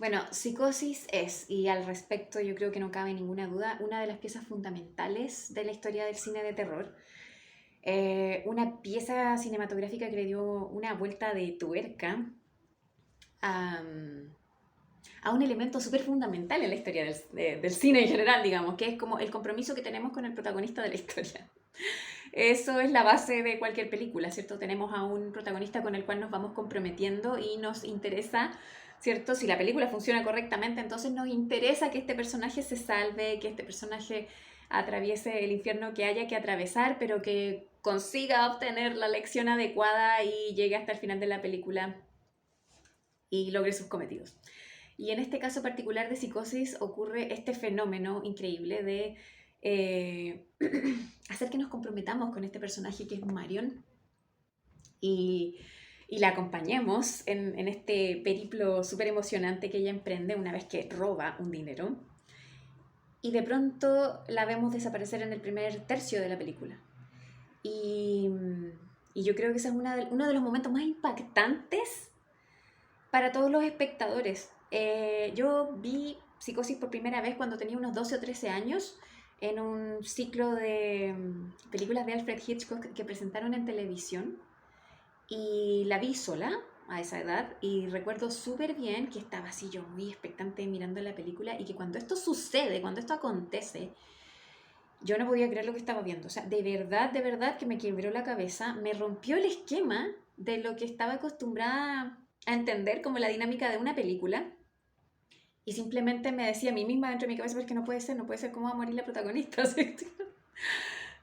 Bueno, Psicosis es, y al respecto yo creo que no cabe ninguna duda, una de las piezas fundamentales de la historia del cine de terror. Una pieza cinematográfica que le dio una vuelta de tuerca a, a un elemento súper fundamental en la historia del cine en general, digamos, que es como el compromiso que tenemos con el protagonista de la historia. Eso es la base de cualquier película, ¿cierto? Tenemos a un protagonista con el cual nos vamos comprometiendo y nos interesa, ¿cierto? Si la película funciona correctamente, entonces nos interesa que este personaje se salve, que este personaje atraviese el infierno que haya que atravesar, pero que consiga obtener la lección adecuada y llegue hasta el final de la película y logre sus cometidos. Y en este caso particular de Psicosis ocurre este fenómeno increíble de eh, hacer que nos comprometamos con este personaje que es Marion y, y la acompañemos en este periplo súper emocionante que ella emprende una vez que roba un dinero. Y de pronto la vemos desaparecer en el primer tercio de la película. Y, y yo creo que ese es uno de los momentos más impactantes para todos los espectadores. Yo vi Psicosis por primera vez cuando tenía unos 12 o 13 años en un ciclo de películas de Alfred Hitchcock que presentaron en televisión y la vi sola a esa edad y recuerdo súper bien que estaba así yo muy expectante mirando la película y que cuando esto sucede, cuando esto acontece, yo no podía creer lo que estaba viendo. O sea, de verdad que me quebró la cabeza, me rompió el esquema de lo que estaba acostumbrada a entender como la dinámica de una película. Y simplemente me decía a mí misma dentro de mi cabeza, porque no puede ser, no puede ser, ¿cómo va a morir la protagonista?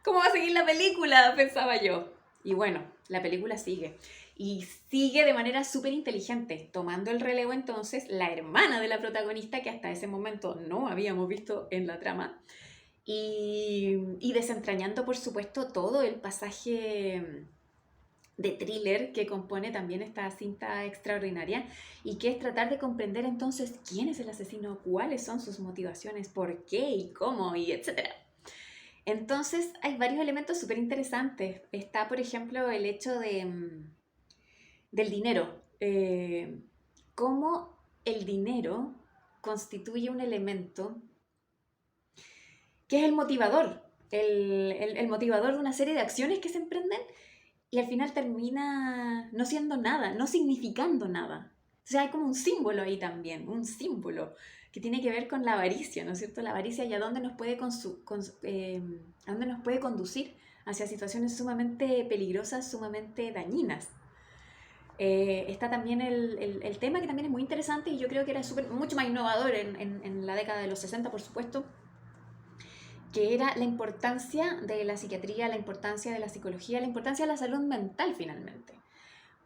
¿Cómo va a seguir la película? Pensaba yo. Y bueno, la película sigue. Y sigue de manera súper inteligente, tomando el relevo entonces la hermana de la protagonista que hasta ese momento no habíamos visto en la trama y desentrañando, por supuesto, todo el pasaje de thriller que compone también esta cinta extraordinaria y que es tratar de comprender entonces quién es el asesino, cuáles son sus motivaciones, por qué y cómo y etcétera. Entonces hay varios elementos súper interesantes. Está, por ejemplo, el hecho del dinero. Cómo el dinero constituye un elemento que es el motivador, el motivador de una serie de acciones que se emprenden y al final termina no siendo nada, no significando nada. O sea, hay como un símbolo ahí también, un símbolo que tiene que ver con la avaricia, ¿no es cierto? La avaricia y a dónde nos puede, a dónde nos puede conducir hacia situaciones sumamente peligrosas, sumamente dañinas. Está también el tema que también es muy interesante y yo creo que era mucho más innovador en la década de los 60, por supuesto, que era la importancia de la psiquiatría, la importancia de la psicología, la importancia de la salud mental finalmente.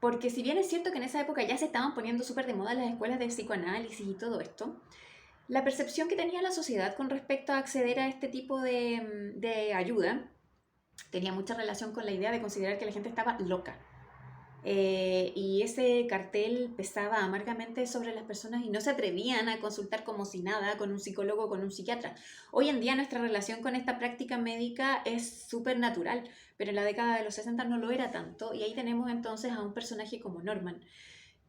Porque si bien es cierto que en esa época ya se estaban poniendo súper de moda las escuelas de psicoanálisis y todo esto, la percepción que tenía la sociedad con respecto a acceder a este tipo de ayuda tenía mucha relación con la idea de considerar que la gente estaba loca, y ese cartel pesaba amargamente sobre las personas y no se atrevían a consultar como si nada con un psicólogo o con un psiquiatra. Hoy en día nuestra relación con esta práctica médica es súper natural, pero en la década de los 60 no lo era tanto y ahí tenemos entonces a un personaje como Norman,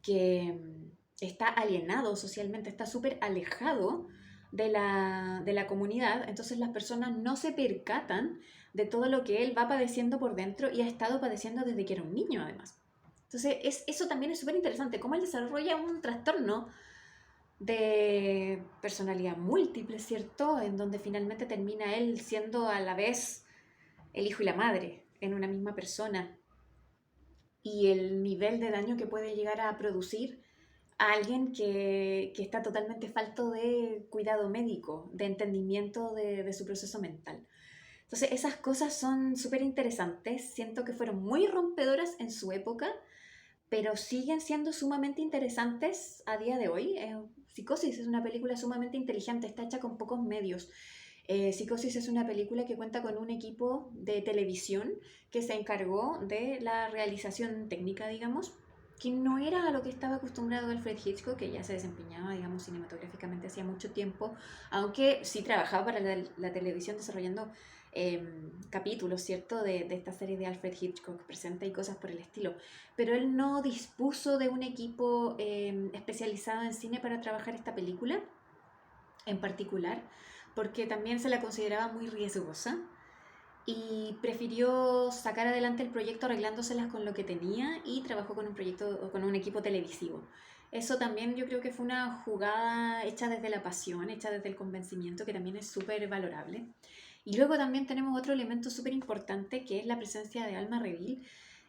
que está alienado socialmente, está súper alejado de la comunidad, entonces las personas no se percatan de todo lo que él va padeciendo por dentro y ha estado padeciendo desde que era un niño además. Entonces, eso también es súper interesante, cómo él desarrolla un trastorno de personalidad múltiple, ¿cierto? En donde finalmente termina él siendo a la vez el hijo y la madre en una misma persona. Y el nivel de daño que puede llegar a producir a alguien que está totalmente falto de cuidado médico, de entendimiento de su proceso mental. Entonces, esas cosas son súper interesantes. Siento que fueron muy rompedoras en su época pero siguen siendo sumamente interesantes a día de hoy. Psicosis es una película sumamente inteligente, está hecha con pocos medios. Psicosis es una película que cuenta con un equipo de televisión que se encargó de la realización técnica, digamos, que no era a lo que estaba acostumbrado Alfred Hitchcock, que ya se desempeñaba, digamos, cinematográficamente hacía mucho tiempo, aunque sí trabajaba para la televisión desarrollando capítulos, ¿cierto? De esta serie de Alfred Hitchcock presenta y cosas por el estilo. Pero él no dispuso de un equipo especializado en cine para trabajar esta película en particular, porque también se la consideraba muy riesgosa y prefirió sacar adelante el proyecto arreglándoselas con lo que tenía y trabajó con un proyecto, con un equipo televisivo. Eso también yo creo que fue una jugada hecha desde la pasión, hecha desde el convencimiento, que también es súper valorable. Y luego también tenemos otro elemento súper importante, que es la presencia de Alma Reville,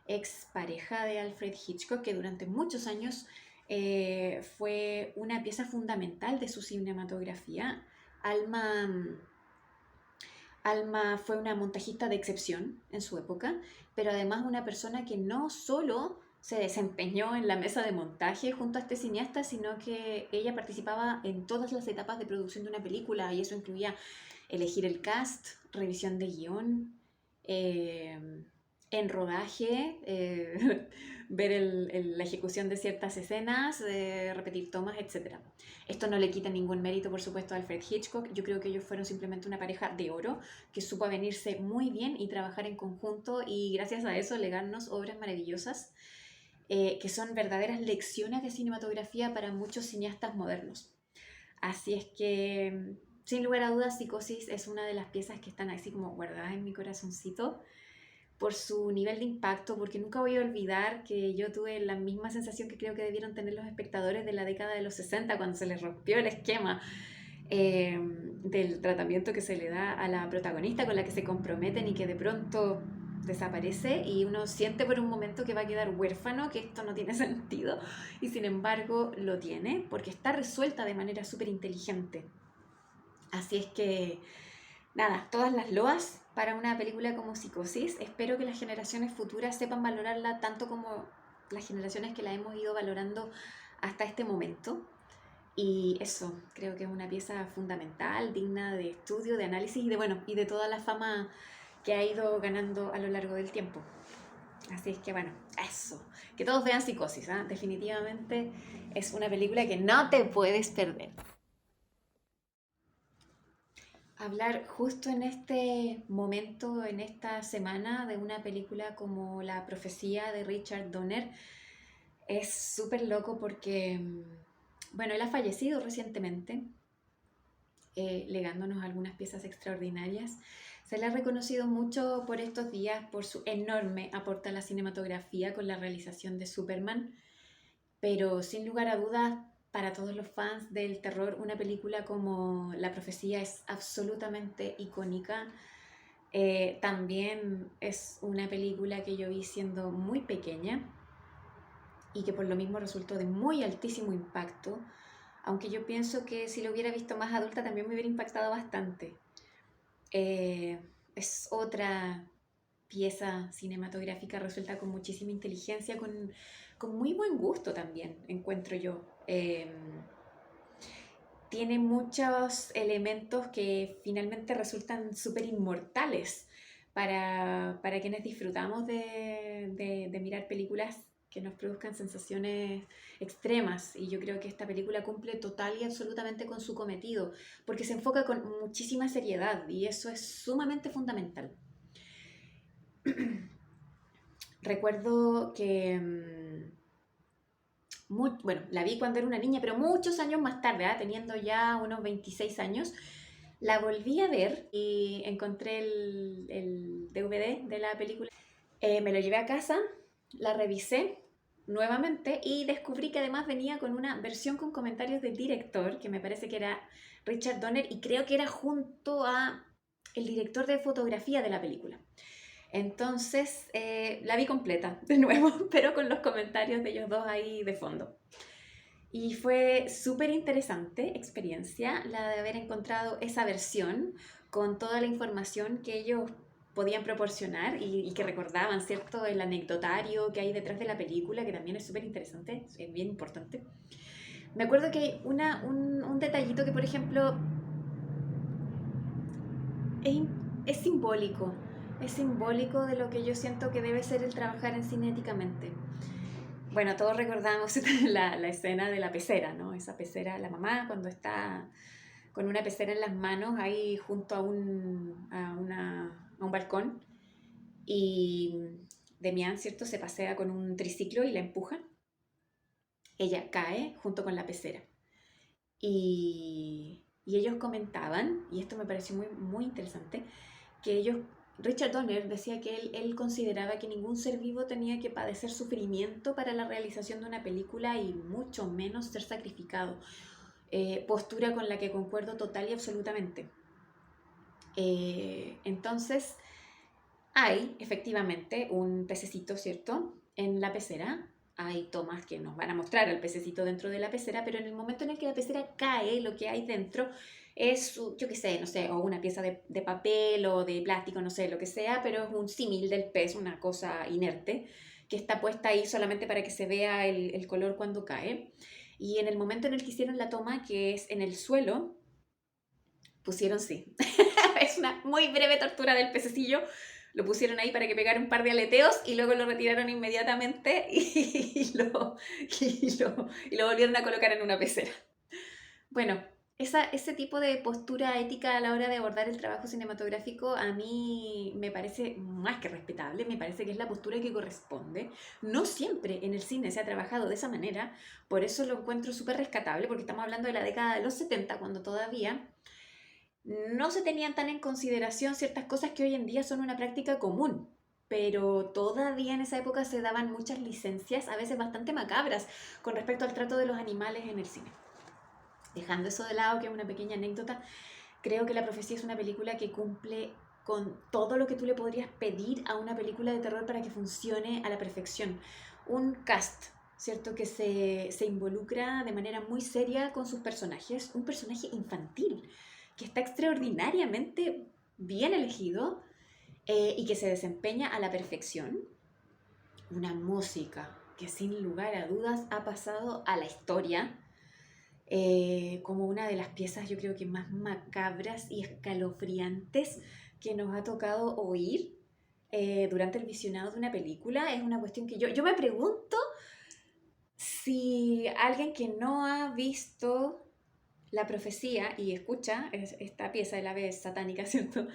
ex pareja de Alfred Hitchcock, que durante muchos años fue una pieza fundamental de su cinematografía. Alma, Alma fue una montajista de excepción en su época, pero además una persona que no solo se desempeñó en la mesa de montaje junto a este cineasta, sino que ella participaba en todas las etapas de producción de una película, y eso incluía elegir el cast, revisión de guión, eh, en rodaje, ver la ejecución de ciertas escenas, repetir tomas, etc. Esto no le quita ningún mérito, por supuesto, a Alfred Hitchcock. Yo creo que ellos fueron simplemente una pareja de oro que supo avenirse muy bien y trabajar en conjunto, y gracias a eso legarnos obras maravillosas que son verdaderas lecciones de cinematografía para muchos cineastas modernos. Así es que, sin lugar a dudas, Psicosis es una de las piezas que están así como guardadas en mi corazoncito por su nivel de impacto, porque nunca voy a olvidar que yo tuve la misma sensación que creo que debieron tener los espectadores de la década de los 60 cuando se les rompió el esquema del tratamiento que se le da a la protagonista con la que se comprometen y que de pronto desaparece y uno siente por un momento que va a quedar huérfano, que esto no tiene sentido, y sin embargo lo tiene porque está resuelta de manera súper inteligente. Así es que, nada, todas las loas para una película como Psicosis. Espero que las generaciones futuras sepan valorarla tanto como las generaciones que la hemos ido valorando hasta este momento. Y eso, creo que es una pieza fundamental, digna de estudio, de análisis y de, bueno, y de toda la fama que ha ido ganando a lo largo del tiempo. Así es que bueno, eso. Que todos vean Psicosis, ¿eh? Definitivamente es una película que no te puedes perder. Hablar justo en este momento, en esta semana, de una película como La Profecía de Richard Donner es súper loco porque, bueno, él ha fallecido recientemente, legándonos algunas piezas extraordinarias. Se le ha reconocido mucho por estos días por su enorme aporte a la cinematografía con la realización de Superman, pero sin lugar a dudas, para todos los fans del terror, una película como La Profecía es absolutamente icónica. También es una película que yo vi siendo muy pequeña y que por lo mismo resultó de muy altísimo impacto, aunque yo pienso que si lo hubiera visto más adulta también me hubiera impactado bastante. Es otra pieza cinematográfica resuelta con muchísima inteligencia, con muy buen gusto también, encuentro yo. Tiene muchos elementos que finalmente resultan súper inmortales para quienes disfrutamos de mirar películas que nos produzcan sensaciones extremas. Y yo creo que esta película cumple total y absolutamente con su cometido, porque se enfoca con muchísima seriedad y eso es sumamente fundamental. Recuerdo que bueno, la vi cuando era una niña, pero muchos años más tarde, teniendo ya unos 26 años, la volví a ver y encontré el DVD de la película. Me lo llevé a casa, la revisé nuevamente y descubrí que además venía con una versión con comentarios del director, que me parece que era Richard Donner, y creo que era junto a el director de fotografía de la película. Entonces la vi completa de nuevo, pero con los comentarios de ellos dos ahí de fondo. Y fue súper interesante experiencia la de haber encontrado esa versión con toda la información que ellos podían proporcionar y que recordaban, ¿cierto? El anecdotario que hay detrás de la película, que también es súper interesante, es bien importante. Me acuerdo que hay un detallito que, por ejemplo, es, es simbólico. Es simbólico de lo que yo siento que debe ser el trabajar en cine éticamente. Bueno, todos recordamos la escena de la pecera, ¿no? Esa pecera, la mamá cuando está con una pecera en las manos ahí junto a un balcón y Demián, ¿cierto? Se pasea con un triciclo y la empuja. Ella cae junto con la pecera. Y ellos comentaban, y esto me pareció muy, muy interesante, que Richard Donner decía que él consideraba que ningún ser vivo tenía que padecer sufrimiento para la realización de una película y mucho menos ser sacrificado. Postura con la que concuerdo total y absolutamente. Entonces, hay efectivamente un pececito, ¿cierto? En la pecera. Hay tomas que nos van a mostrar al pececito dentro de la pecera, pero en el momento en el que la pecera cae, lo que hay dentro es, yo qué sé, no sé, o una pieza de papel o de plástico, no sé, lo que sea, pero es un símil del pez, una cosa inerte, que está puesta ahí solamente para que se vea el color cuando cae. Y en el momento en el que hicieron la toma, que es en el suelo, pusieron sí. Es una muy breve tortura del pececillo. Lo pusieron ahí para que pegara un par de aleteos y luego lo retiraron inmediatamente y lo volvieron a colocar en una pecera. Bueno, ese tipo de postura ética a la hora de abordar el trabajo cinematográfico a mí me parece más que respetable, me parece que es la postura que corresponde. No siempre en el cine se ha trabajado de esa manera, por eso lo encuentro súper rescatable, porque estamos hablando de la década de los 70, cuando todavía no se tenían tan en consideración ciertas cosas que hoy en día son una práctica común, pero todavía en esa época se daban muchas licencias, a veces bastante macabras, con respecto al trato de los animales en el cine. Dejando eso de lado, que es una pequeña anécdota, creo que La Profecía es una película que cumple con todo lo que tú le podrías pedir a una película de terror para que funcione a la perfección. Un cast, ¿cierto? Que se involucra de manera muy seria con sus personajes. Un personaje infantil que está extraordinariamente bien elegido y que se desempeña a la perfección. Una música que sin lugar a dudas ha pasado a la historia como una de las piezas yo creo que más macabras y escalofriantes que nos ha tocado oír durante el visionado de una película. Es una cuestión que yo me pregunto si alguien que no ha visto La Profecía y escucha esta pieza de la vez satánica, ¿cierto?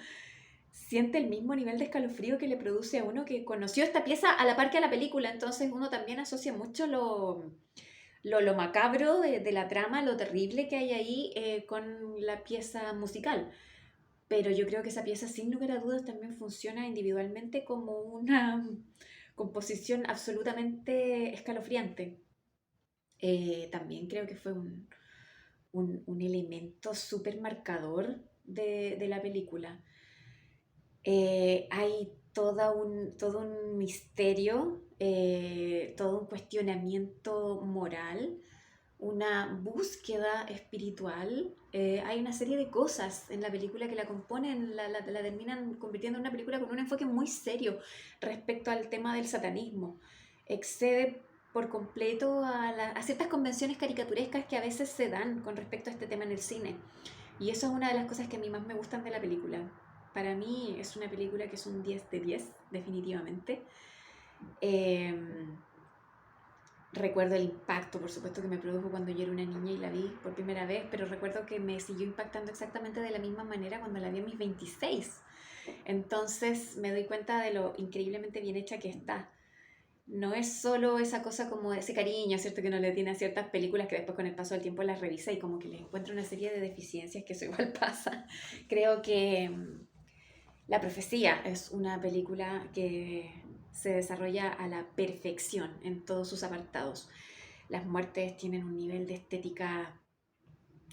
Siente el mismo nivel de escalofrío que le produce a uno que conoció esta pieza a la par que a la película, entonces uno también asocia mucho lo macabro de la trama, lo terrible que hay ahí con la pieza musical. Pero yo creo que esa pieza, sin lugar a dudas, también funciona individualmente como una composición absolutamente escalofriante. También creo que fue un elemento súper marcador de la película. Hay todo un misterio, todo un cuestionamiento moral, una búsqueda espiritual. Hay una serie de cosas en la película que la componen, la terminan convirtiendo en una película con un enfoque muy serio respecto al tema del satanismo. Excede por completo a ciertas convenciones caricaturescas que a veces se dan con respecto a este tema en el cine. Y eso es una de las cosas que a mí más me gustan de la película. Para mí es una película que es un 10 de 10, definitivamente. Eh, Recuerdo el impacto, por supuesto, que me produjo cuando yo era una niña y la vi por primera vez, pero recuerdo que me siguió impactando exactamente de la misma manera cuando la vi a mis 26. Entonces me doy cuenta de lo increíblemente bien hecha que está. No es solo esa cosa como ese cariño, ¿cierto? Que uno le tiene a ciertas películas que después con el paso del tiempo las revisa y como que les encuentra una serie de deficiencias, que eso igual pasa. Creo que La Profecía es una película que se desarrolla a la perfección en todos sus apartados. Las muertes tienen un nivel de estética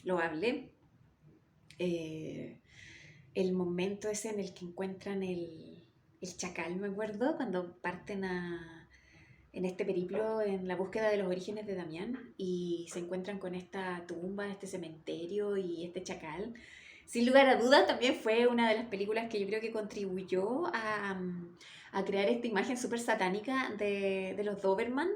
loable. Eh, el momento ese en el que encuentran el chacal, me acuerdo, cuando parten en este periplo en la búsqueda de los orígenes de Damián y se encuentran con esta tumba, este cementerio y este chacal. Sin lugar a dudas, también fue una de las películas que yo creo que contribuyó a crear esta imagen súper satánica de los Doberman,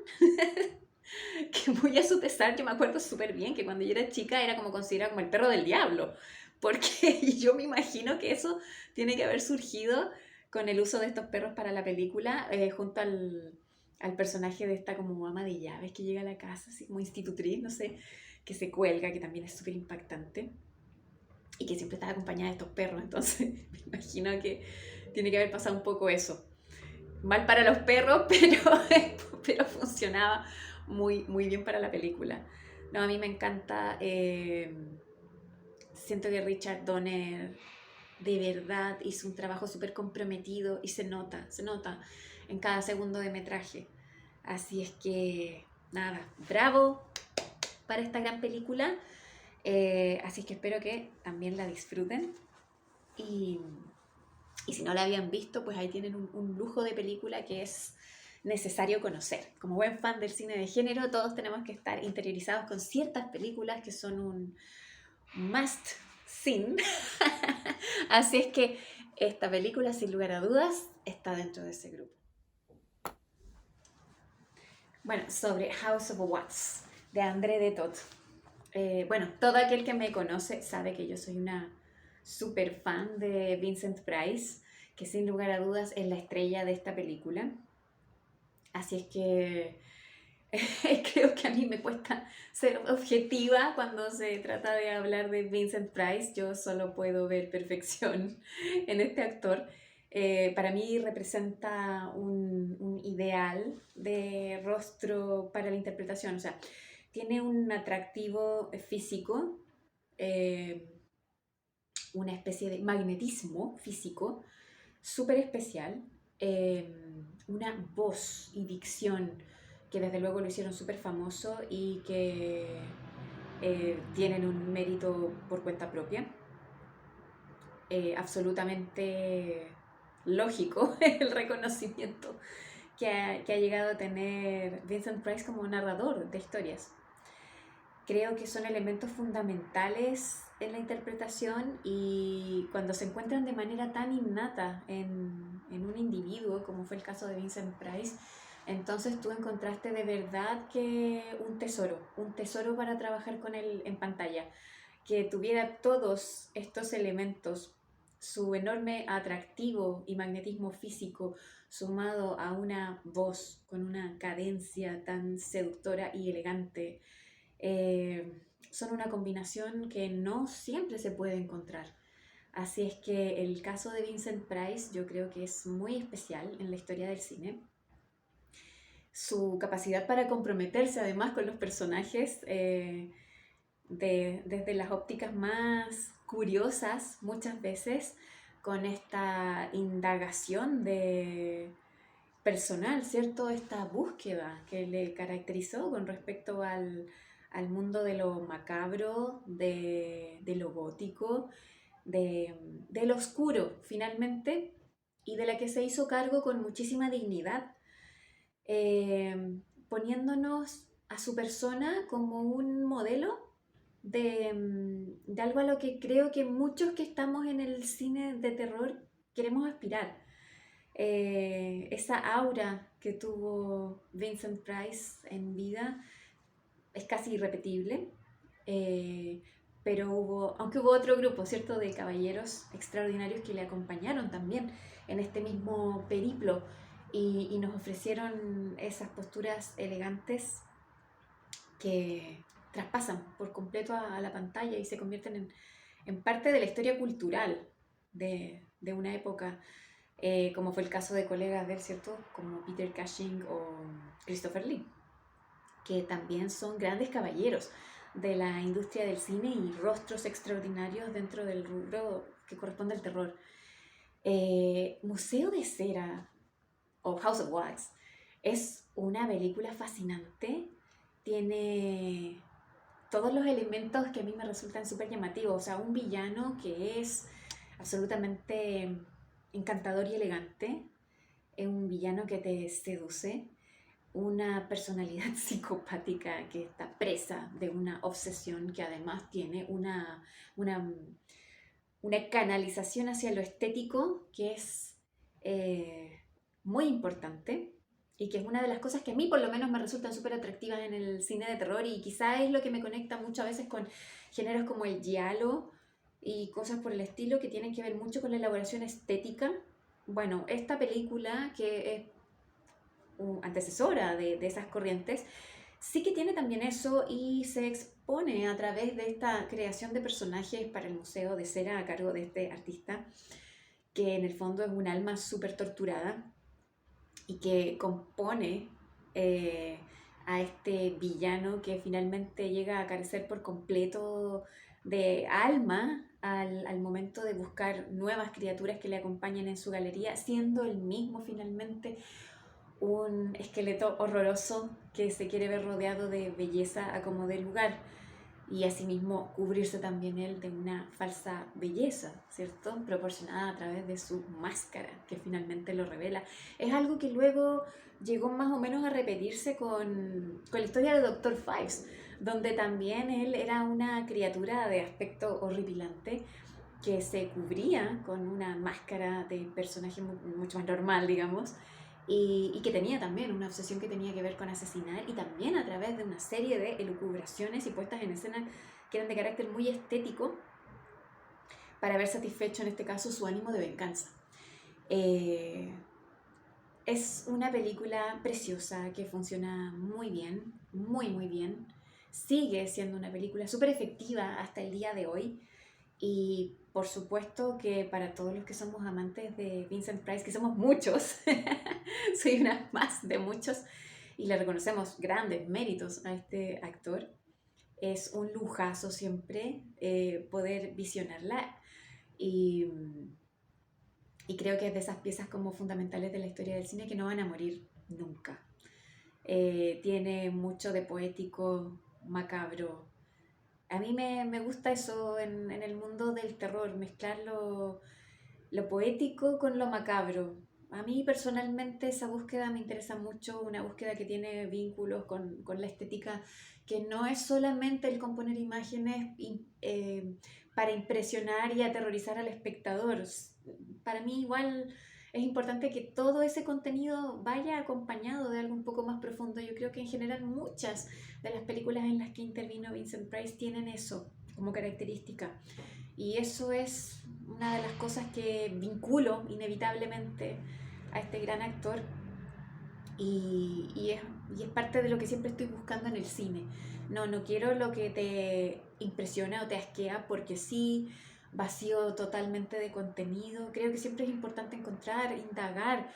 que muy a su pesar, yo me acuerdo súper bien que cuando yo era chica era como considerado como el perro del diablo, porque yo me imagino que eso tiene que haber surgido con el uso de estos perros para la película, junto al personaje de esta como ama de llaves que llega a la casa, así como institutriz, no sé, que se cuelga, que también es súper impactante. y que siempre estaba acompañada de estos perros, entonces me imagino que tiene que haber pasado un poco eso. Mal para los perros, pero funcionaba muy, muy bien para la película. No, a mí me encanta, siento que Richard Donner de verdad hizo un trabajo súper comprometido y se nota en cada segundo de metraje. Así es que, nada, bravo para esta gran película. Así es que espero que también la disfruten. Y, y si no la habían visto, pues ahí tienen un lujo de película que es necesario conocer. Como buen fan del cine de género, todos tenemos que estar interiorizados con ciertas películas que son un must sin. Así es que esta película, sin lugar a dudas, está dentro de ese grupo. Bueno, sobre House of Wax, de André de Toth. Bueno, todo aquel que me conoce sabe que yo soy una super fan de Vincent Price, que sin lugar a dudas es la estrella de esta película. Así es que creo que a mí me cuesta ser objetiva cuando se trata de hablar de Vincent Price. Yo solo puedo ver perfección en este actor. Para mí representa un ideal de rostro para la interpretación. O sea, tiene un atractivo físico, eh, una especie de magnetismo físico súper especial, una voz y dicción que desde luego lo hicieron súper famoso y que tienen un mérito por cuenta propia. Absolutamente lógico el reconocimiento que ha llegado a tener Vincent Price como narrador de historias. Creo que son elementos fundamentales en la interpretación y cuando se encuentran de manera tan innata en un individuo, como fue el caso de Vincent Price, entonces tú encontraste de verdad que un tesoro para trabajar con él en pantalla, que tuviera todos estos elementos, su enorme atractivo y magnetismo físico, sumado a una voz con una cadencia tan seductora y elegante, son una combinación que no siempre se puede encontrar. Así es que el caso de Vincent Price yo creo que es muy especial en la historia del cine. Su capacidad para comprometerse además con los personajes desde las ópticas más curiosas muchas veces, con esta indagación de personal, ¿cierto? Esta búsqueda que le caracterizó con respecto al mundo de lo macabro, de lo gótico, de lo oscuro, finalmente, y de la que se hizo cargo con muchísima dignidad, poniéndonos a su persona como un modelo de algo a lo que creo que muchos que estamos en el cine de terror queremos aspirar. Esa aura que tuvo Vincent Price en vida es casi irrepetible, eh, pero aunque hubo otro grupo, ¿cierto?, de caballeros extraordinarios que le acompañaron también en este mismo periplo y nos ofrecieron esas posturas elegantes que traspasan por completo a la pantalla y se convierten en parte de la historia cultural de una época, como fue el caso de colegas de él, ¿cierto? Como Peter Cushing o Christopher Lee, que también son grandes caballeros de la industria del cine y rostros extraordinarios dentro del rubro que corresponde al terror. Museo de Cera o House of Wax es una película fascinante, tiene todos los elementos que a mí me resultan súper llamativos, o sea, un villano que es absolutamente encantador y elegante, es un villano que te seduce, una personalidad psicopática que está presa de una obsesión que además tiene una, una canalización hacia lo estético que es muy importante y que es una de las cosas que a mí por lo menos me resultan súper atractivas en el cine de terror y quizá es lo que me conecta muchas veces con géneros como el giallo y cosas por el estilo que tienen que ver mucho con la elaboración estética. Bueno, esta película que es antecesora de esas corrientes sí que tiene también eso y se expone a través de esta creación de personajes para el Museo de Cera a cargo de este artista, que en el fondo es un alma súper torturada y que compone eh, a este villano que finalmente llega a carecer por completo de alma al momento de buscar nuevas criaturas que le acompañen en su galería, siendo el mismo finalmente un esqueleto horroroso que se quiere ver rodeado de belleza a como de lugar y asimismo cubrirse también él de una falsa belleza, ¿cierto? Proporcionada a través de su máscara, que finalmente lo revela. Es algo que luego llegó más o menos a repetirse con la historia de Doctor Fives, donde también él era una criatura de aspecto horripilante que se cubría con una máscara de personaje mucho más normal, digamos, y que tenía también una obsesión que tenía que ver con asesinar y también a través de una serie de elucubraciones y puestas en escena que eran de carácter muy estético para haber satisfecho en este caso su ánimo de venganza. Eh, es una película preciosa que funciona muy bien, muy muy bien. Sigue siendo una película súper efectiva hasta el día de hoy. Y por supuesto que para todos los que somos amantes de Vincent Price, que somos muchos, soy una más de muchos, y le reconocemos grandes méritos a este actor, es un lujazo siempre poder visionarla y, y creo que es de esas piezas como fundamentales de la historia del cine que no van a morir nunca. Tiene mucho de poético, macabro. A mí me gusta eso en el mundo del terror, mezclar lo poético con lo macabro. A mí personalmente esa búsqueda me interesa mucho, una búsqueda que tiene vínculos con la estética, que no es solamente el componer imágenes para impresionar y aterrorizar al espectador. Para mí igual es importante que todo ese contenido vaya acompañado de algo un poco más profundo. Yo creo que en general muchas de las películas en las que intervino Vincent Price tienen eso como característica. Y eso es una de las cosas que vinculo inevitablemente a este gran actor y es parte de lo que siempre estoy buscando en el cine. No quiero lo que te impresiona o te asquea porque sí, vacío totalmente de contenido. Creo que siempre es importante encontrar, indagar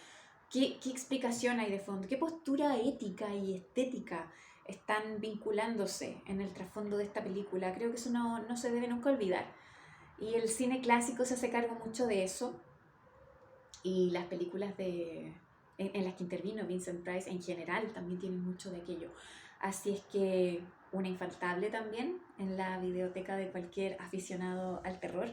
qué explicación hay de fondo, qué postura ética y estética están vinculándose en el trasfondo de esta película. Creo que eso no se debe nunca olvidar. Y el cine clásico se hace cargo mucho de eso y las películas en las que intervino Vincent Price en general también tienen mucho de aquello. Así es que una infaltable también en la biblioteca de cualquier aficionado al terror.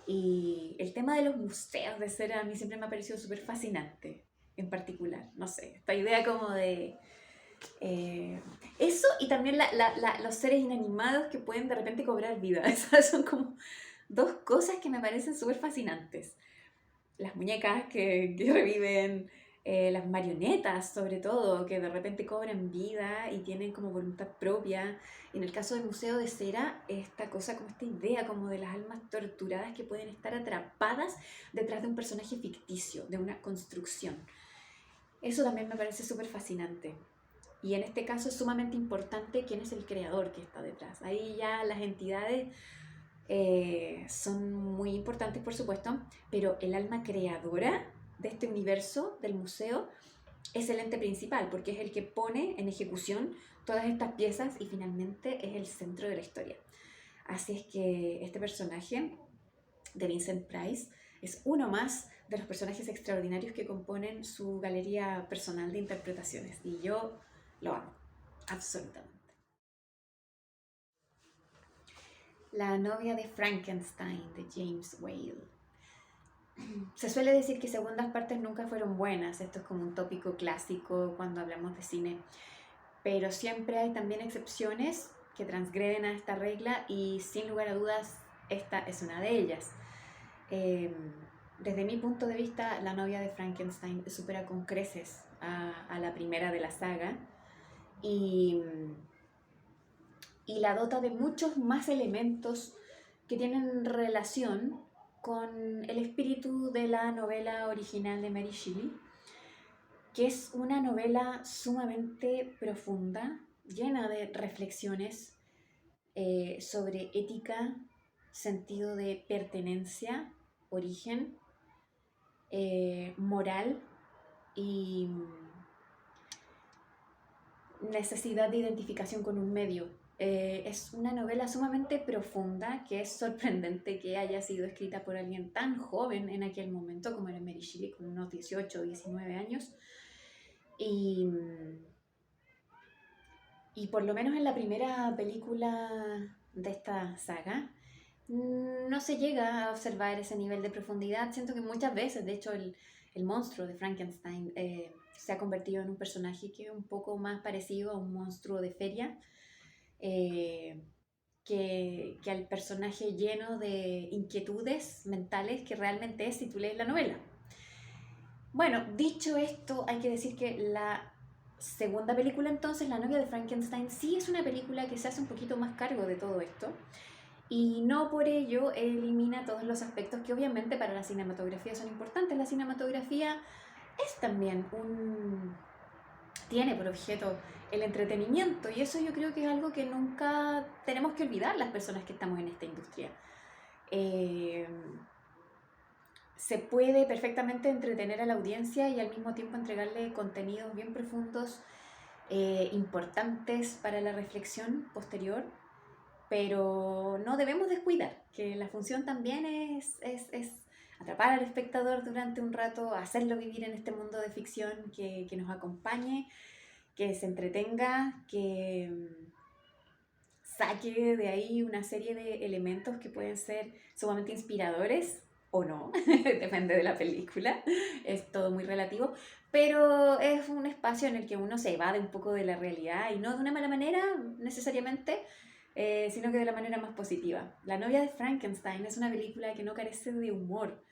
Y el tema de los museos de cera a mí siempre me ha parecido súper fascinante, en particular. No sé, esta idea como de... eso y también los seres inanimados que pueden de repente cobrar vida. Esas son como dos cosas que me parecen súper fascinantes. Las muñecas que reviven, las marionetas sobre todo, que de repente cobran vida y tienen como voluntad propia. En el caso del Museo de Cera, esta cosa, como esta idea como de las almas torturadas que pueden estar atrapadas detrás de un personaje ficticio, de una construcción. Eso también me parece súper fascinante. Y en este caso es sumamente importante quién es el creador que está detrás. Ahí ya las entidades son muy importantes, por supuesto, pero el alma creadora de este universo del museo es el ente principal, porque es el que pone en ejecución todas estas piezas y finalmente es el centro de la historia. Así es que este personaje de Vincent Price es uno más de los personajes extraordinarios que componen su galería personal de interpretaciones y yo lo amo, absolutamente. La novia de Frankenstein de James Whale. Se suele decir que segundas partes nunca fueron buenas, esto es como un tópico clásico cuando hablamos de cine, pero siempre hay también excepciones que transgreden a esta regla y sin lugar a dudas esta es una de ellas. Eh, Desde mi punto de vista, La novia de Frankenstein supera con creces a la primera de la saga y, y la dota de muchos más elementos que tienen relación con el espíritu de la novela original de Mary Shelley, que es una novela sumamente profunda, llena de reflexiones sobre ética, sentido de pertenencia, origen, moral y necesidad de identificación con un medio. Es una novela sumamente profunda, que es sorprendente que haya sido escrita por alguien tan joven en aquel momento como era Mary Shelley, con unos 18 o 19 años. Y, y por lo menos en la primera película de esta saga, no se llega a observar ese nivel de profundidad. Siento que muchas veces, de hecho, el monstruo de Frankenstein se ha convertido en un personaje que es un poco más parecido a un monstruo de feria eh, que al personaje lleno de inquietudes mentales que realmente es si tú lees la novela. Bueno, dicho esto, hay que decir que la segunda película entonces, La novia de Frankenstein, sí es una película que se hace un poquito más cargo de todo esto y no por ello elimina todos los aspectos que obviamente para la cinematografía son importantes. La cinematografía es también tiene por objeto el entretenimiento y eso yo creo que es algo que nunca tenemos que olvidar las personas que estamos en esta industria. Se puede perfectamente entretener a la audiencia y al mismo tiempo entregarle contenidos bien profundos, importantes para la reflexión posterior, pero no debemos descuidar que la función también es atrapar al espectador durante un rato, hacerlo vivir en este mundo de ficción que nos acompañe, que se entretenga, que saque de ahí una serie de elementos que pueden ser sumamente inspiradores o no, depende de la película, es todo muy relativo, pero es un espacio en el que uno se evade un poco de la realidad y no de una mala manera necesariamente, sino que de la manera más positiva. La novia de Frankenstein es una película que no carece de humor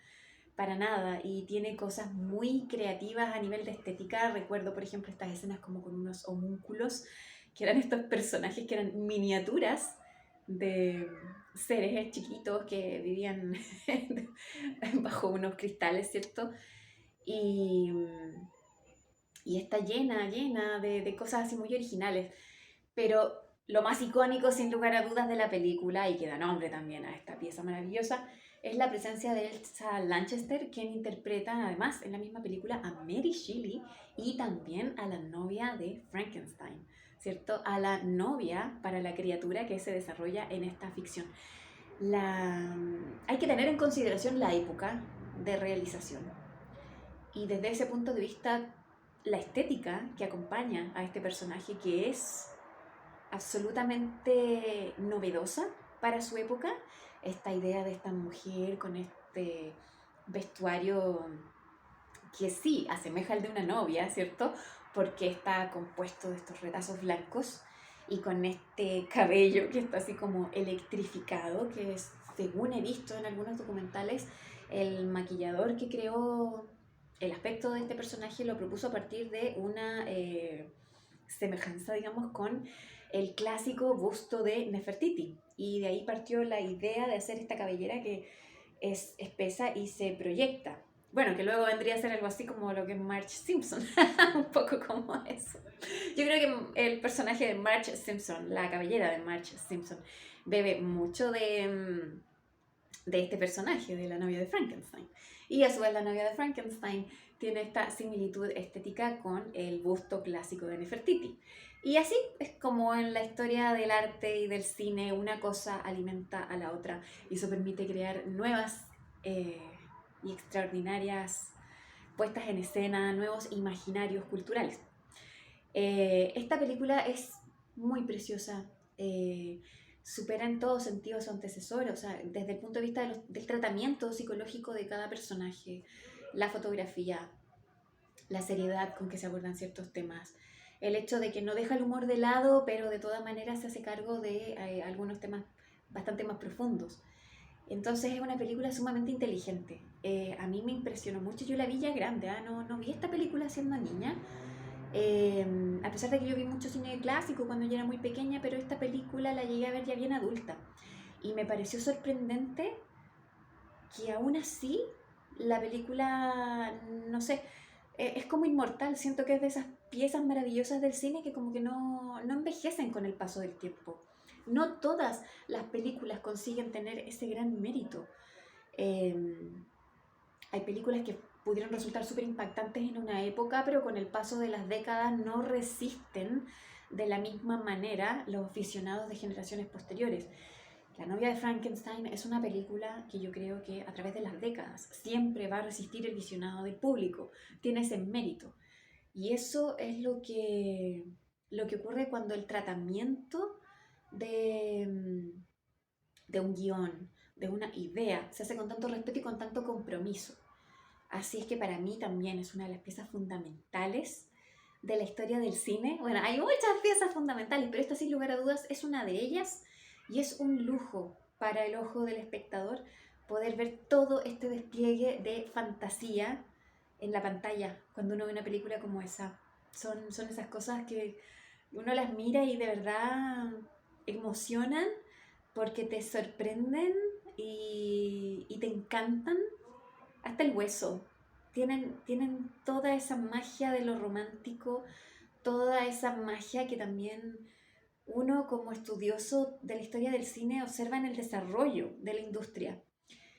para nada y tiene cosas muy creativas a nivel de estética. Recuerdo, por ejemplo, estas escenas como con unos homúnculos, que eran estos personajes que eran miniaturas de seres chiquitos que vivían bajo unos cristales, ¿cierto? Y, y está llena de cosas así muy originales. Pero lo más icónico, sin lugar a dudas, de la película, y que da nombre también a esta pieza maravillosa, es la presencia de Elsa Lanchester, quien interpreta además en la misma película a Mary Shelley y también a la novia de Frankenstein, ¿cierto? A la novia para la criatura que se desarrolla en esta ficción. Hay que tener en consideración la época de realización y desde ese punto de vista la estética que acompaña a este personaje, que es absolutamente novedosa para su época, esta idea de esta mujer con este vestuario que sí asemeja al de una novia, ¿cierto? Porque está compuesto de estos retazos blancos y con este cabello que está así como electrificado, que es, según he visto en algunos documentales, el maquillador que creó el aspecto de este personaje lo propuso a partir de una semejanza, digamos, con el clásico busto de Nefertiti. Y de ahí partió la idea de hacer esta cabellera que es espesa y se proyecta. Bueno, que luego vendría a ser algo así como lo que es Marge Simpson, un poco como eso. Yo creo que el personaje de Marge Simpson, la cabellera de Marge Simpson, bebe mucho de este personaje, de la novia de Frankenstein. Y a su vez la novia de Frankenstein tiene esta similitud estética con el busto clásico de Nefertiti. Y así es como en la historia del arte y del cine una cosa alimenta a la otra y eso permite crear nuevas y extraordinarias puestas en escena, nuevos imaginarios culturales. Esta película es muy preciosa, supera en todo sentido a su antecesor, o sea, desde el punto de vista del tratamiento psicológico de cada personaje, la fotografía, la seriedad con que se abordan ciertos temas, el hecho de que no deja el humor de lado, pero de todas maneras se hace cargo de algunos temas bastante más profundos. Entonces es una película sumamente inteligente. A mí me impresionó mucho. Yo la vi ya grande, no vi esta película siendo niña. A pesar de que yo vi mucho cine clásico cuando yo era muy pequeña, pero esta película la llegué a ver ya bien adulta. Y me pareció sorprendente que aún así la película, no sé, es como inmortal, siento que es de esas piezas maravillosas del cine que como que no envejecen con el paso del tiempo. No todas las películas consiguen tener ese gran mérito. Eh, Hay películas que pudieron resultar súper impactantes en una época, pero con el paso de las décadas no resisten de la misma manera los aficionados de generaciones posteriores. La novia de Frankenstein es una película que yo creo que a través de las décadas siempre va a resistir el visionado del público. Tiene ese mérito. Y eso es lo que ocurre cuando el tratamiento de, de un guión, de una idea, se hace con tanto respeto y con tanto compromiso. Así es que para mí también es una de las piezas fundamentales de la historia del cine. Bueno, hay muchas piezas fundamentales, pero esta sin lugar a dudas es una de ellas y es un lujo para el ojo del espectador poder ver todo este despliegue de fantasía en la pantalla cuando uno ve una película como esa. Son esas cosas que uno las mira y de verdad emocionan porque te sorprenden y te encantan hasta el hueso. Tienen toda esa magia de lo romántico, toda esa magia que también uno como estudioso de la historia del cine observa en el desarrollo de la industria.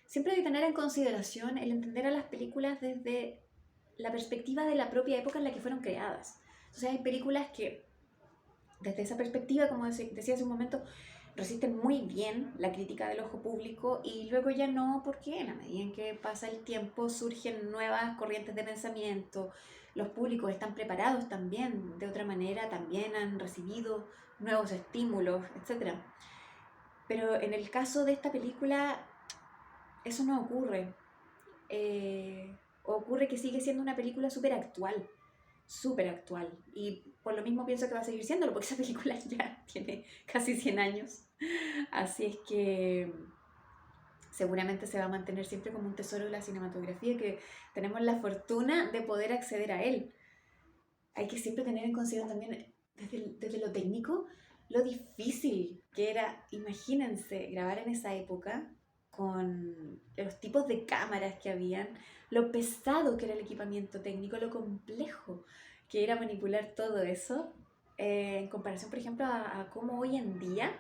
Siempre hay que tener en consideración el entender a las películas desde la perspectiva de la propia época en la que fueron creadas. Entonces hay películas que desde esa perspectiva, como decía hace un momento, resisten muy bien la crítica del ojo público y luego ya no, porque en la medida en que pasa el tiempo surgen nuevas corrientes de pensamiento, los públicos están preparados también de otra manera, también han recibido nuevos estímulos, etc. Pero en el caso de esta película, eso no ocurre. Ocurre que sigue siendo una película súper actual, súper actual. Y por lo mismo pienso que va a seguir siéndolo, porque esa película ya tiene casi 100 años. Así es que seguramente se va a mantener siempre como un tesoro de la cinematografía que tenemos la fortuna de poder acceder a él. Hay que siempre tener en consideración también desde lo técnico lo difícil que era, imagínense, grabar en esa época con los tipos de cámaras que habían, lo pesado que era el equipamiento técnico, lo complejo que era manipular todo eso, en comparación, por ejemplo, a cómo hoy en día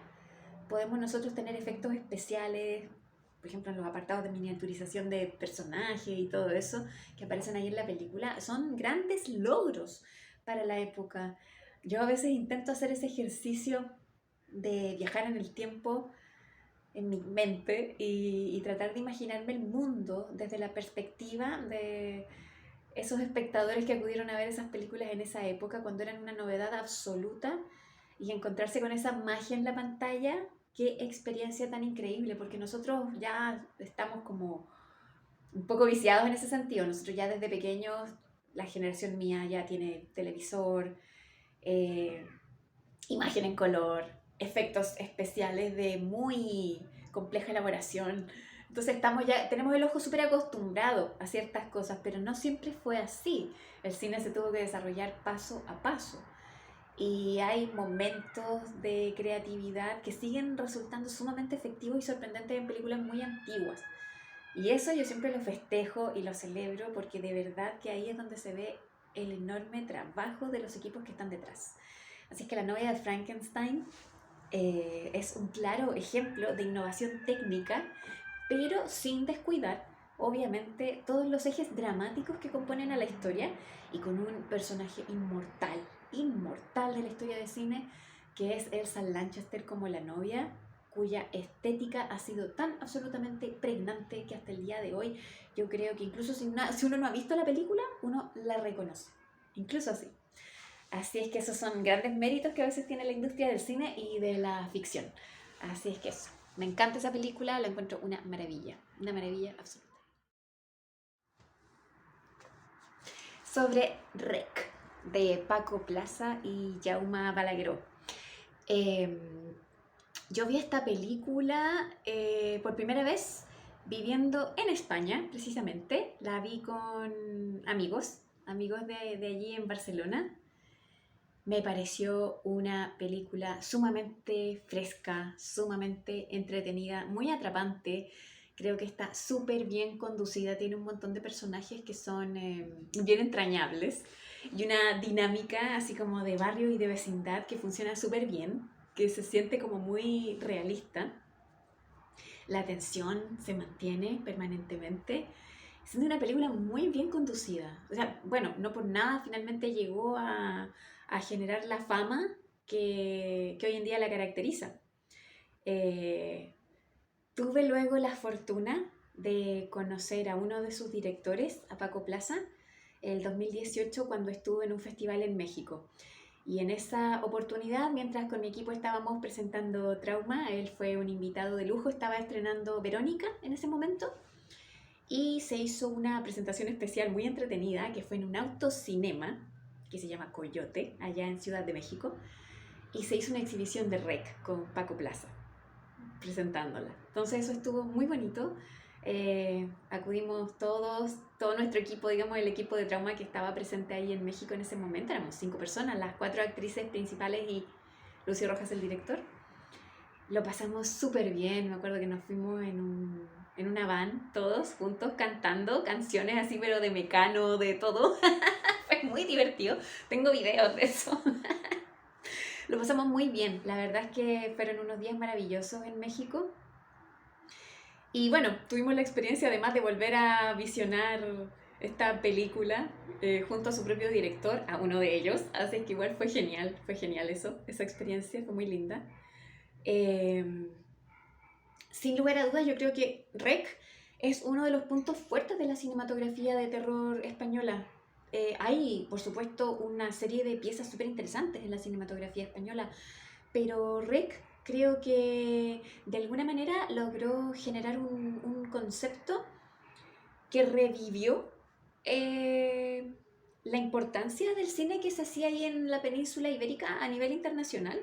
podemos nosotros tener efectos especiales, por ejemplo, en los apartados de miniaturización de personajes y todo eso que aparecen ahí en la película, son grandes logros para la época. Yo a veces intento hacer ese ejercicio de viajar en el tiempo en mi mente y tratar de imaginarme el mundo desde la perspectiva de esos espectadores que acudieron a ver esas películas en esa época cuando eran una novedad absoluta y encontrarse con esa magia en la pantalla. Qué experiencia tan increíble, porque nosotros ya estamos como un poco viciados en ese sentido. Nosotros ya desde pequeños, la generación mía ya tiene televisor, eh, imagen en color, efectos especiales de muy compleja elaboración. Entonces tenemos el ojo súper acostumbrado a ciertas cosas, pero no siempre fue así. El cine se tuvo que desarrollar paso a paso. Y hay momentos de creatividad que siguen resultando sumamente efectivos y sorprendentes en películas muy antiguas. Y eso yo siempre lo festejo y lo celebro porque de verdad que ahí es donde se ve el enorme trabajo de los equipos que están detrás. Así es que La novia de Frankenstein es un claro ejemplo de innovación técnica, pero sin descuidar, obviamente, todos los ejes dramáticos que componen a la historia y con un personaje inmortal, inmortal de la historia de cine, que es Elsa Lanchester como la novia, cuya estética ha sido tan absolutamente pregnante que hasta el día de hoy yo creo que incluso si uno no ha visto la película, uno la reconoce, incluso así. Así es que esos son grandes méritos que a veces tiene la industria del cine y de la ficción. Así es que eso. Me encanta esa película, la encuentro una maravilla absoluta. Sobre Rec, de Paco Plaza y Jaume Balagueró. Eh, yo vi esta película por primera vez viviendo en España, precisamente. La vi con amigos de allí en Barcelona. Me pareció una película sumamente fresca, sumamente entretenida, muy atrapante, Creo que está súper bien conducida, tiene un montón de personajes que son bien entrañables y una dinámica así como de barrio y de vecindad que funciona súper bien, que se siente como muy realista. La tensión se mantiene permanentemente, siendo una película muy bien conducida. O sea, bueno, no por nada finalmente llegó a generar la fama que hoy en día la caracteriza. Eh, Tuve luego la fortuna de conocer a uno de sus directores, a Paco Plaza, el 2018 cuando estuvo en un festival en México. Y en esa oportunidad, mientras con mi equipo estábamos presentando Trauma, él fue un invitado de lujo, estaba estrenando Verónica en ese momento y se hizo una presentación especial muy entretenida que fue en un autocinema que se llama Coyote, allá en Ciudad de México, y se hizo una exhibición de REC con Paco Plaza presentándola. Entonces eso estuvo muy bonito. Acudimos todos, todo nuestro equipo, digamos el equipo de Trauma que estaba presente ahí en México en ese momento, éramos 5 personas, las 4 actrices principales y Lucio Rojas el director. Lo pasamos súper bien, me acuerdo que nos fuimos en una van todos juntos cantando canciones así pero de Mecano, de todo. Fue muy divertido, tengo videos de eso. Lo pasamos muy bien, la verdad es que fueron unos días maravillosos en México. Y bueno, tuvimos la experiencia además de volver a visionar esta película junto a su propio director, a uno de ellos, así que igual fue genial eso, esa experiencia fue muy linda. Eh, Sin lugar a dudas, yo creo que REC es uno de los puntos fuertes de la cinematografía de terror española. Hay, por supuesto, una serie de piezas súper interesantes en la cinematografía española, pero REC creo que de alguna manera logró generar un concepto que revivió eh, la importancia del cine que se hacía ahí en la península ibérica a nivel internacional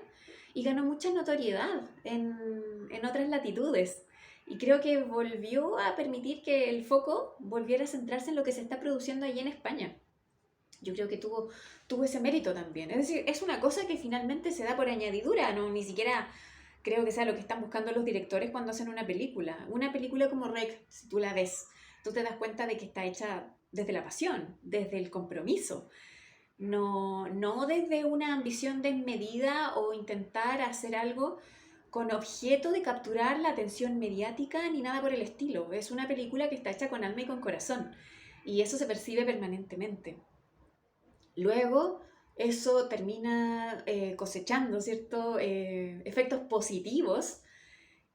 y ganó mucha notoriedad en otras latitudes. Y creo que volvió a permitir que el foco volviera a centrarse en lo que se está produciendo allí en España. Yo creo que tuvo ese mérito también. Es decir, es una cosa que finalmente se da por añadidura, no ni siquiera creo que sea lo que están buscando los directores cuando hacen una película. Una película como REC, si tú la ves, tú te das cuenta de que está hecha desde la pasión, desde el compromiso. No desde una ambición desmedida o intentar hacer algo con objeto de capturar la atención mediática ni nada por el estilo. Es una película que está hecha con alma y con corazón. Y eso se percibe permanentemente. Luego, eso termina cosechando, ¿cierto? Efectos positivos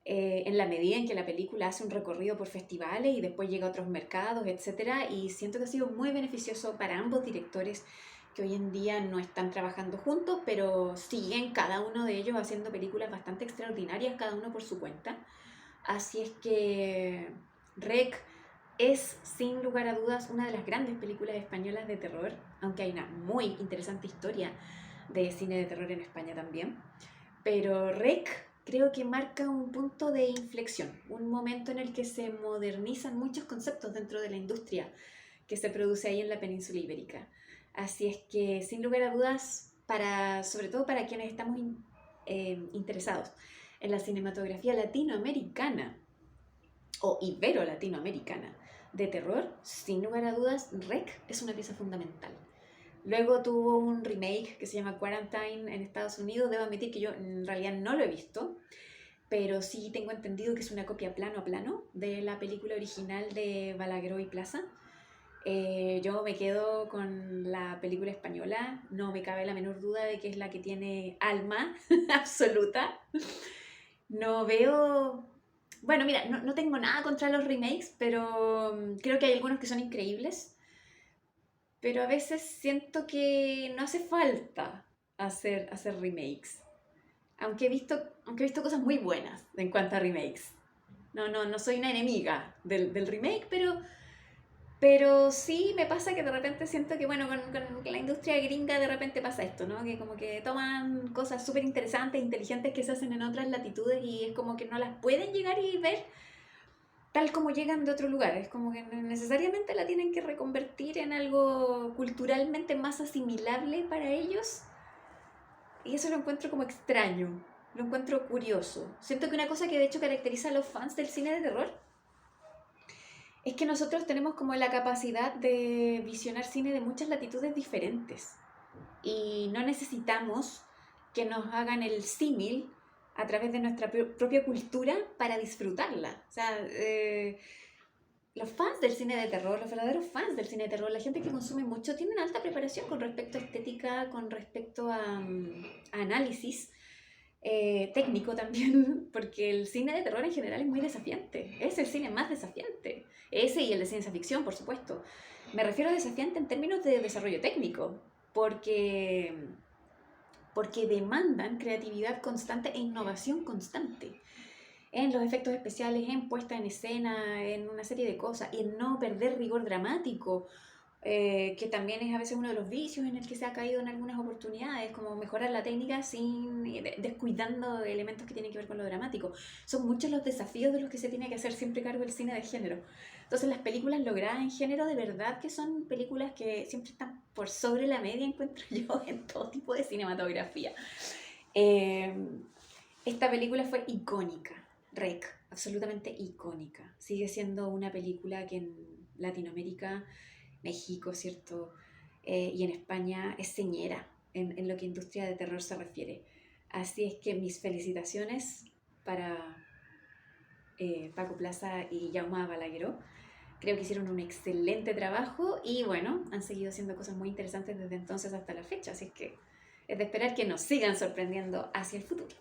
en la medida en que la película hace un recorrido por festivales y después llega a otros mercados, etcétera. Y siento que ha sido muy beneficioso para ambos directores que hoy en día no están trabajando juntos, pero siguen cada uno de ellos haciendo películas bastante extraordinarias, cada uno por su cuenta. Así es que REC es, sin lugar a dudas, una de las grandes películas españolas de terror, aunque hay una muy interesante historia de cine de terror en España también. Pero REC creo que marca un punto de inflexión, un momento en el que se modernizan muchos conceptos dentro de la industria que se produce ahí en la península ibérica. Así es que, sin lugar a dudas, sobre todo para quienes estamos interesados en la cinematografía latinoamericana o ibero-latinoamericana de terror, sin lugar a dudas, REC es una pieza fundamental. Luego tuvo un remake que se llama Quarantine en Estados Unidos. Debo admitir que yo en realidad no lo he visto, pero sí tengo entendido que es una copia plano a plano de la película original de Balagueró y Plaza. Yo me quedo con la película española, no me cabe la menor duda de que es la que tiene alma absoluta. No veo... Bueno, mira, no tengo nada contra los remakes, pero creo que hay algunos que son increíbles. Pero a veces siento que no hace falta hacer remakes. Aunque he visto cosas muy buenas en cuanto a remakes. No soy una enemiga del remake, pero sí me pasa que de repente siento que, bueno, con la industria gringa de repente pasa esto, ¿no? Que como que toman cosas súper interesantes, inteligentes que se hacen en otras latitudes y es como que no las pueden llegar y ver tal como llegan de otro lugar. Es como que necesariamente la tienen que reconvertir en algo culturalmente más asimilable para ellos. Y eso lo encuentro como extraño, lo encuentro curioso. Siento que una cosa que de hecho caracteriza a los fans del cine de terror Es que nosotros tenemos como la capacidad de visionar cine de muchas latitudes diferentes y no necesitamos que nos hagan el símil a través de nuestra propia cultura para disfrutarla. O sea, los fans del cine de terror, los verdaderos fans del cine de terror, la gente que consume mucho, tienen alta preparación con respecto a estética, con respecto a análisis técnico también, porque el cine de terror en general es muy desafiante. Es el cine más desafiante. Ese y el de ciencia ficción, por supuesto. Me refiero a desafiante en términos de desarrollo técnico, porque, porque demandan creatividad constante e innovación constante en los efectos especiales, en puesta en escena, en una serie de cosas, y en no perder rigor dramático, que también es a veces uno de los vicios en el que se ha caído en algunas oportunidades, como mejorar la técnica sin descuidando elementos que tienen que ver con lo dramático. Son muchos los desafíos de los que se tiene que hacer siempre cargo el cine de género. Entonces las películas logradas en género de verdad que son películas que siempre están por sobre la media, encuentro yo, en todo tipo de cinematografía. Eh, Esta película fue icónica, Rec, absolutamente icónica. Sigue siendo una película que en Latinoamérica, México, ¿cierto? Y en España es señera en lo que industria de terror se refiere. Así es que mis felicitaciones para Paco Plaza y Jaume Balagueró. Creo que hicieron un excelente trabajo y bueno, han seguido haciendo cosas muy interesantes desde entonces hasta la fecha. Así es que es de esperar que nos sigan sorprendiendo hacia el futuro.